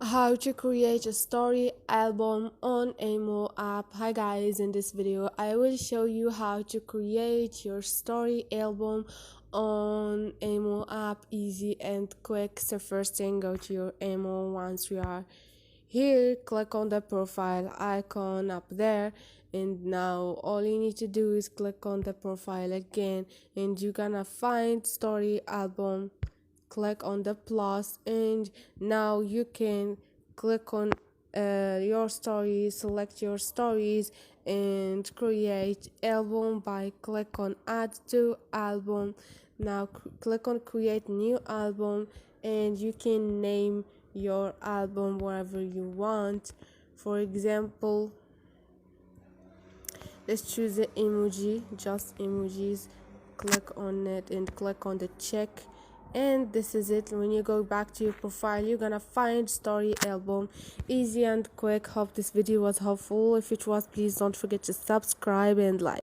How to create a story album on Emo app. Hi guys, in this video I will show you how to create your story album on Emo app, easy and quick. So first thing, go to your Emo. Once you are here, click on the profile icon up there, and now all you need to do is click on the profile again, and you're gonna find story album. Click on the plus, and now you can click on your stories, select your stories, and create album by click on add to album. Now click on create new album, and you can name your album wherever you want. For example, let's choose the emoji, just emojis. Click on it and click on the check, and this is it. When you go back to your profile, you're gonna find story album, easy and quick. Hope this video was helpful. If it was, please don't forget to subscribe and like.